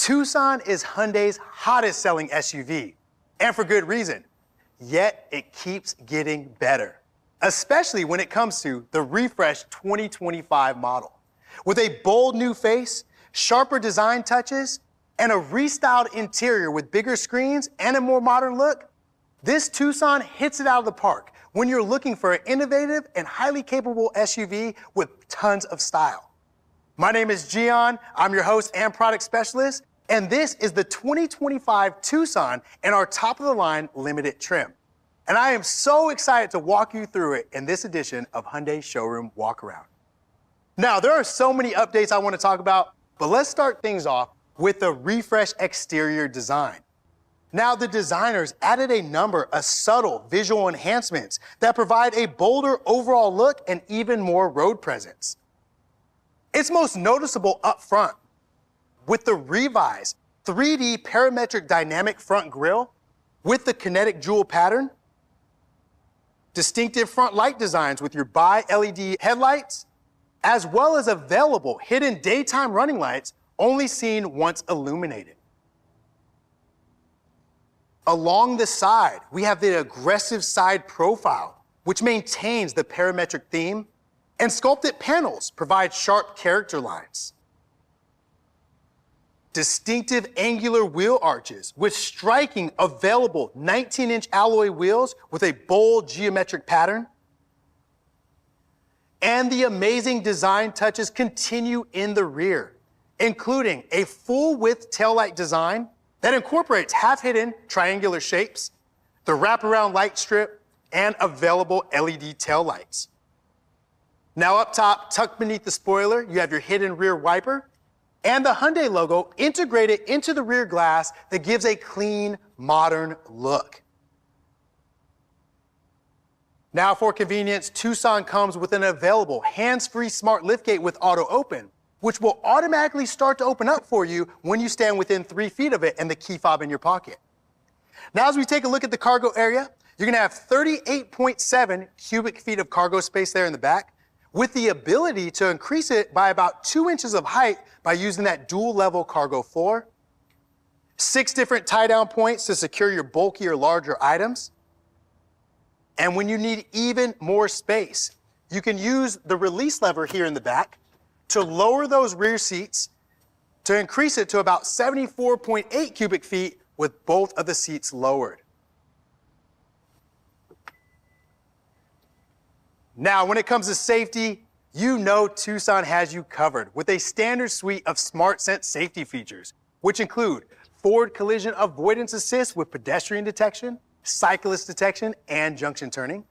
Tucson is Hyundai's hottest selling SUV, and for good reason. Yet it keeps getting better, especially when it comes to the refreshed 2025 model. With a bold new face, sharper design touches, and a restyled interior with bigger screens and a more modern look, this Tucson hits it out of the park when you're looking for an innovative and highly capable SUV with tons of style. My name is Gian, I'm your host and product specialist, and this is the 2025 Tucson in our top-of-the-line limited trim. And I am so excited to walk you through it in this edition of Hyundai Showroom Walkaround. Now, there are so many updates I want to talk about, but let's start things off with the refreshed exterior design. Now, the designers added a number of subtle visual enhancements that provide a bolder overall look and even more road presence. It's most noticeable up front with the revised 3D parametric dynamic front grille with the kinetic jewel pattern, distinctive front light designs with your bi-LED headlights, as well as available hidden daytime running lights only seen once illuminated. Along the side, we have the aggressive side profile, which maintains the parametric theme, and sculpted panels provide sharp character lines. Distinctive angular wheel arches with striking available 19-inch alloy wheels with a bold geometric pattern. And the amazing design touches continue in the rear, including a full-width taillight design that incorporates half-hidden triangular shapes, the wraparound light strip, and available LED taillights. Now up top, tucked beneath the spoiler, you have your hidden rear wiper and the Hyundai logo integrated into the rear glass that gives a clean, modern look. Now for convenience, Tucson comes with an available hands-free smart liftgate with auto open, which will automatically start to open up for you when you stand within 3 feet of it and the key fob in your pocket. Now as we take a look at the cargo area, you're gonna have 38.7 cubic feet of cargo space there in the back, with the ability to increase it by about 2 inches of height by using that dual level cargo floor. 6 different tie-down points to secure your bulkier, larger items. And when you need even more space, you can use the release lever here in the back to lower those rear seats to increase it to about 74.8 cubic feet with both of the seats lowered. Now, when it comes to safety, you know Tucson has you covered with a standard suite of SmartSense safety features, which include forward collision avoidance assist with pedestrian detection, cyclist detection, and junction turning,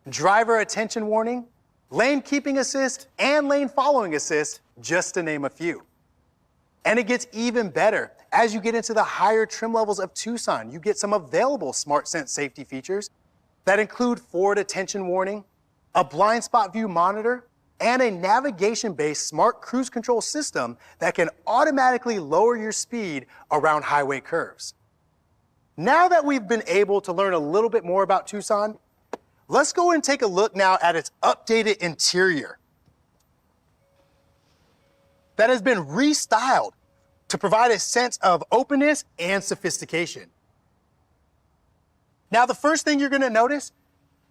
driver attention warning, lane keeping assist, and lane following assist, just to name a few. And it gets even better. As you get into the higher trim levels of Tucson, you get some available SmartSense safety features that include forward attention warning, a blind spot view monitor, and a navigation-based smart cruise control system that can automatically lower your speed around highway curves. Now that we've been able to learn a little bit more about Tucson, let's go and take a look now at its updated interior that has been restyled to provide a sense of openness and sophistication. Now, the first thing you're gonna notice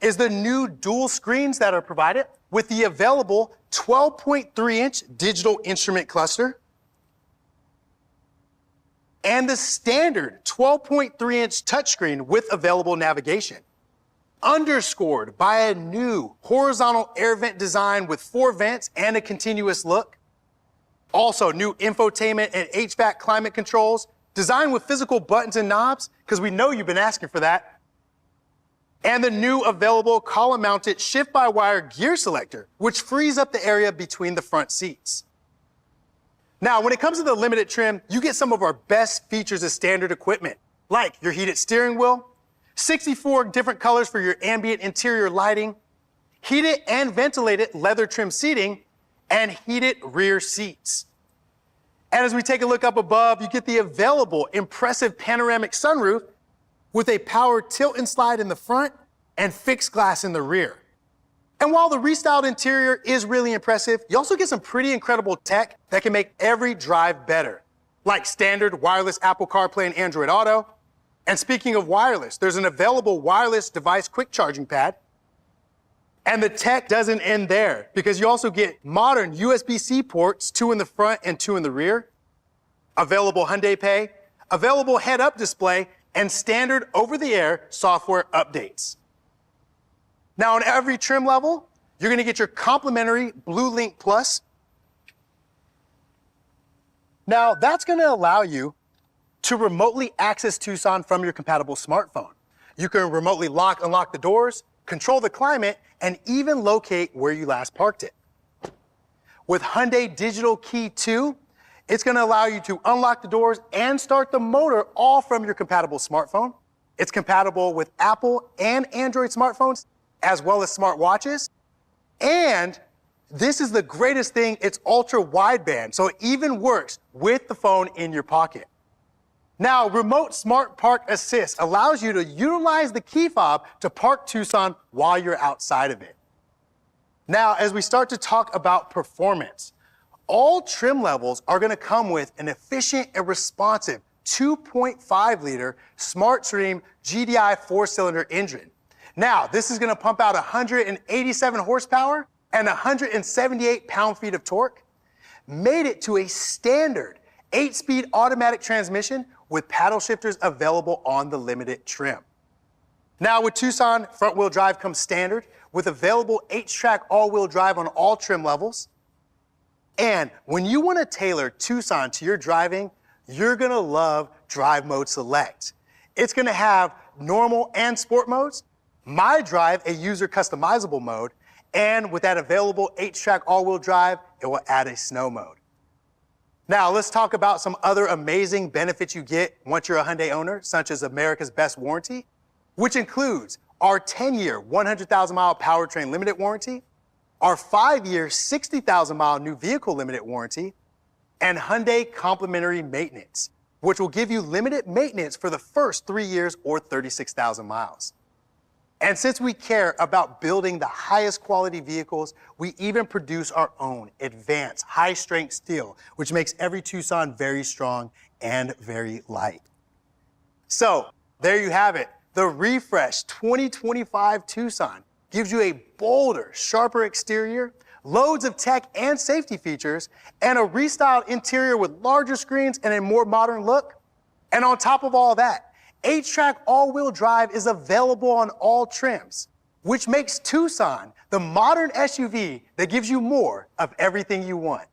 is the new dual screens that are provided with the available 12.3-inch digital instrument cluster and the standard 12.3-inch touchscreen with available navigation, underscored by a new horizontal air vent design with 4 vents and a continuous look. Also, new infotainment and HVAC climate controls designed with physical buttons and knobs, because we know you've been asking for that. And the new available column-mounted shift-by-wire gear selector, which frees up the area between the front seats. Now, when it comes to the limited trim, you get some of our best features of standard equipment, like your heated steering wheel, 64 different colors for your ambient interior lighting, heated and ventilated leather trim seating, and heated rear seats. And as we take a look up above, you get the available impressive panoramic sunroof with a power tilt and slide in the front and fixed glass in the rear. And while the restyled interior is really impressive, you also get some pretty incredible tech that can make every drive better, like standard wireless Apple CarPlay and Android Auto. And speaking of wireless, there's an available wireless device quick charging pad. And the tech doesn't end there, because you also get modern USB-C ports, 2 in the front and 2 in the rear, available Hyundai Pay, available head-up display, and standard over-the-air software updates. Now, on every trim level, you're gonna get your complimentary Blue Link Plus. Now, that's gonna allow you to remotely access Tucson from your compatible smartphone. You can remotely lock, unlock the doors, control the climate, and even locate where you last parked it. With Hyundai Digital Key 2, it's gonna allow you to unlock the doors and start the motor all from your compatible smartphone. It's compatible with Apple and Android smartphones, as well as smartwatches. And this is the greatest thing, it's ultra wideband, so it even works with the phone in your pocket. Now, Remote Smart Park Assist allows you to utilize the key fob to park Tucson while you're outside of it. Now, as we start to talk about performance, all trim levels are gonna come with an efficient and responsive 2.5-liter SmartStream GDI 4-cylinder engine. Now, this is gonna pump out 187 horsepower and 178 pound-feet of torque, made it to a standard 8-speed automatic transmission with paddle shifters available on the limited trim. Now with Tucson, front-wheel drive comes standard with available H-Track all-wheel drive on all trim levels. And when you want to tailor Tucson to your driving, you're gonna love Drive Mode Select. It's gonna have normal and sport modes, My Drive, a user customizable mode, and with that available H-Track all-wheel drive, it will add a snow mode. Now, let's talk about some other amazing benefits you get once you're a Hyundai owner, such as America's Best Warranty, which includes our 10-year, 100,000-mile powertrain limited warranty, our 5-year, 60,000-mile new vehicle limited warranty, and Hyundai complimentary maintenance, which will give you limited maintenance for the first 3 years or 36,000 miles. And since we care about building the highest quality vehicles, we even produce our own advanced high-strength steel, which makes every Tucson very strong and very light. So there you have it. The refreshed 2025 Tucson gives you a bolder, sharper exterior, loads of tech and safety features, and a restyled interior with larger screens and a more modern look. And on top of all that, H-Track all-wheel drive is available on all trims, which makes Tucson the modern SUV that gives you more of everything you want.